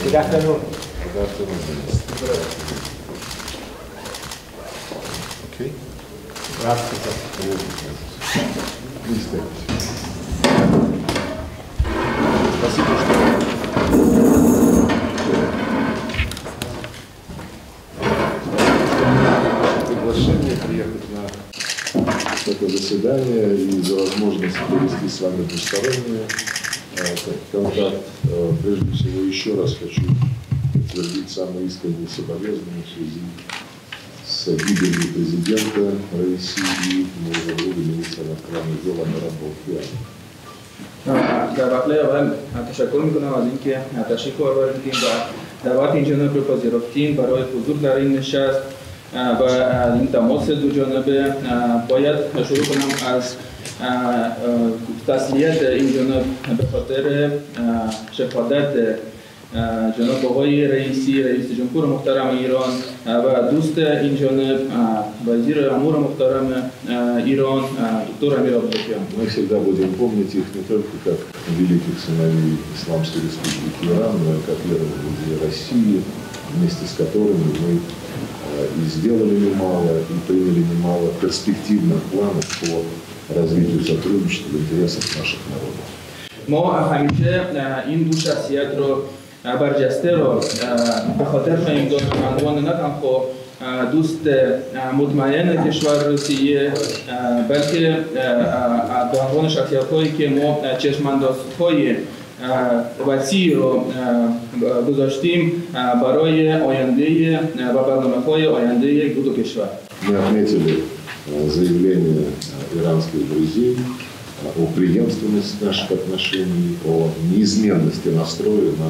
Good afternoon. Good afternoon, Minister. Okay? Please take it. Спасибо, что приглашение приехать на это заседание и за возможность провести с вами двустороннее контакт. Прежде всего, еще раз хочу подтвердить самые искренние соболезнования в связи с гибелью президента России и нового министра иностранных дел Амира Болкиана. در واقع اول تشکر میکنم از اینکه تشریف آوردید و دعوت این جانب رو پذیرفتین برای حضور در این نشست و این تماس دو جانبه. باید شروع کنم از تسلیت این جانب به خاطر شهادت جناب آقای رئیس جمهور محترم ایران و دوست این جانب وزیر امور محترم ایران دکتر امیر عبداللهیان. Мы всегда будем помнить их не только как великих сыновей Исламской Республики Иран, но и как верных людей России, вместе с которыми мы и сделали немало, и приняли немало перспективных планов по развитию сотрудничества в интересах наших народов. ما همیشه این دو شخصیت رو برجسته رو به خاطر خواهیم داشت عنوان نه تنها دوست مطمئن کشور روسیه بلکه به عنوان شخصیت‌هایی که ما چشم‌اندازهای وسیع رو گذاشتیم برای آینده و برنامه‌های آینده دو کشور. Мы отметили заявление иранских друзей о преемственности наших отношений, о неизменности настроя на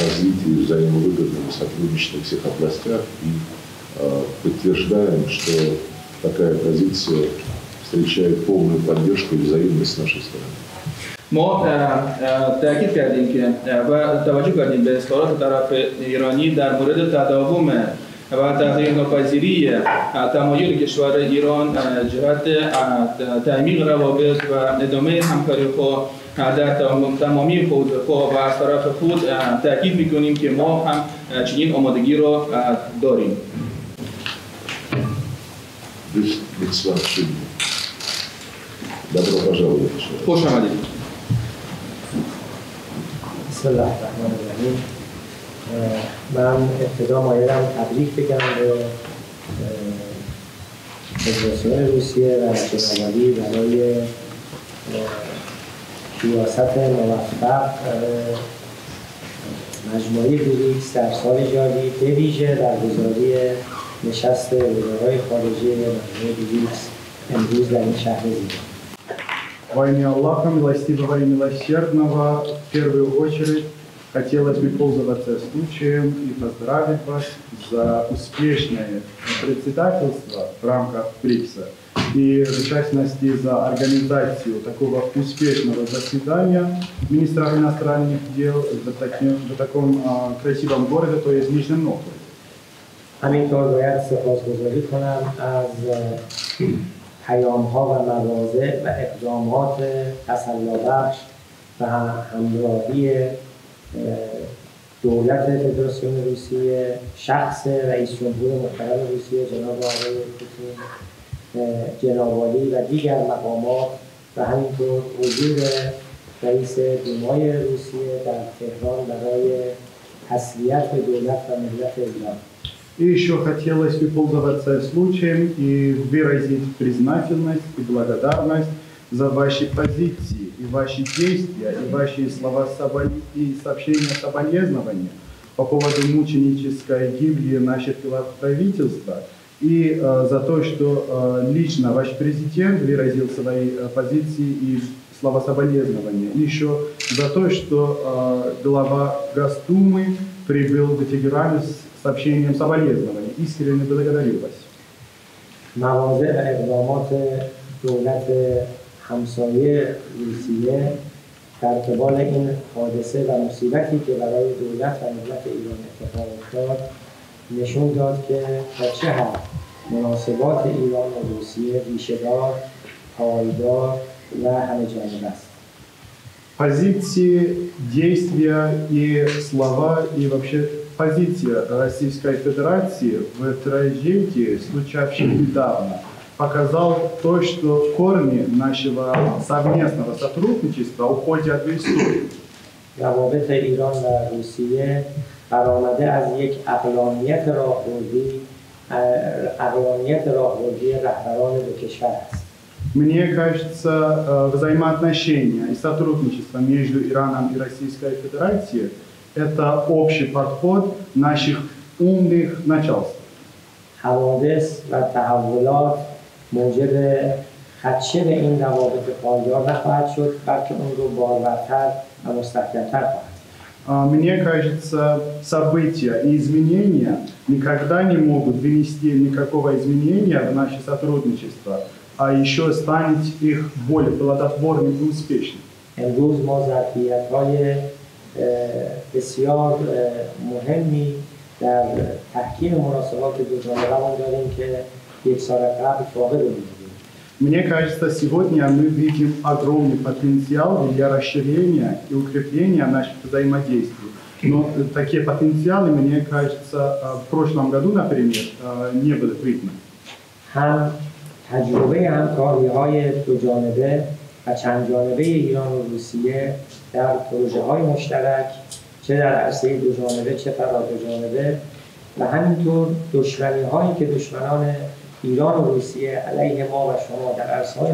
развитие взаимовыгодного сотрудничества в всех областях и подтверждаем, что такая позиция встречает полную поддержку и взаимность с нашей стороны. ما تأکید کردیم که و توجه کردیم به اظهارات طرف ایرانی در مورد تداوم و تغییرناپذیری تمایل کشور ایران جهت تعمیق روابط و ادامه همکاری‌ها در تمامی حوزه‌ها و از طرف خود تأکید می‌کنیم که ما هم چنین آمادگی رو داریم. Добро пожаловать. خوش آمدید. بسم الله الرحمن الرحیم. من ابتدا مایلم تبریک بگم به فدراسیون روسیه و جنابعالی برای ریاست موفق مجموعه بریکس در سال جاری به ویژه در گزاری نشست وزرای خارجه مجموعه بریکس امروز در این شهر زیبا. Во имя Аллаха, милостивого и милосердного, в первую очередь хотелось бы пользоваться случаем и поздравить вас за успешное председательство в рамках БРИКСа и, в частности, за организацию такого успешного заседания министров иностранных дел в таком красивом городе, то есть Нижнем Новгороде. همینطور باید سپاسگزاری کنم از پیام‌ها و مواضع و اقدامات تسلی‌بخش و همراهی دولت فدراسیون روسیه، شخص رئیس جمهور محترم روسیه جناب آقای پوتین، جناب عالی و دیگر مقامات و همینطور حضور رئیس دومای روسیه در تهران برای تسلیت به دولت و ملت ایران. И еще хотелось бы пользоваться случаем и выразить признательность и благодарность за ваши позиции и ваши действия и ваши слова и сообщения соболезнования по поводу мученической гибели наших правительства и за то, что лично ваш президент выразил свои позиции и слова соболезнования. И еще за то, что глава Госдумы прибыл в Тегеран с сообщением соболезнования. Искренне благодарю вас. مواضع و اقدامات دولت همسایه روسیه در قبال این حادثه و مصیبتی که برای دولت و ملت ایران اتفاق افتاد نشون داد که تا چه حد مناسبات ایران و روسیه ریشه‌دار، پایدار و همه جانبه است. позиции, действия и слова, и вообще позиция Российской Федерации в трагедии, случавшей недавно, показал то, что корни нашего совместного сотрудничества уходят в историю. روابط ایران و روسیه برآمده از یک عقلانیت راهبردی رهبران دو کشور است. Мне кажется, взаимоотношения и сотрудничество между Ираном и Российской Федерацией – это общий подход наших умных начальств. حوادث و تحولات موجب خدشه به این روابط پایدار نخواهد شد، بلکه اون رو بارورتر و مستحکمتر خواهد. Мне кажется, события и изменения никогда не могут вынести никакого изменения в наше сотрудничество, а еще станет их более плодотворным и успешным. امروز ما ظرفیت‌های بسیار مهمی در تحکیم مناسبات دوجانبه‌مون داریم که یک سال قبل فاقد بودیم. Мне кажется, сегодня мы видим огромный потенциал для расширения и укрепления наших взаимодействий. Но такие потенциалы, мне кажется, в прошлом году, например, не были видны. هم تجربه همکاری‌های دوجانبه و چند جانبه ایران و روسیه در پروژه‌های مشترک، چه در عرصه دوجانبه چه فرادوجانبه، و همینطور دشمنی‌هایی که دشمنان ایران و روسیه علیه ما و شما در عرصه‌های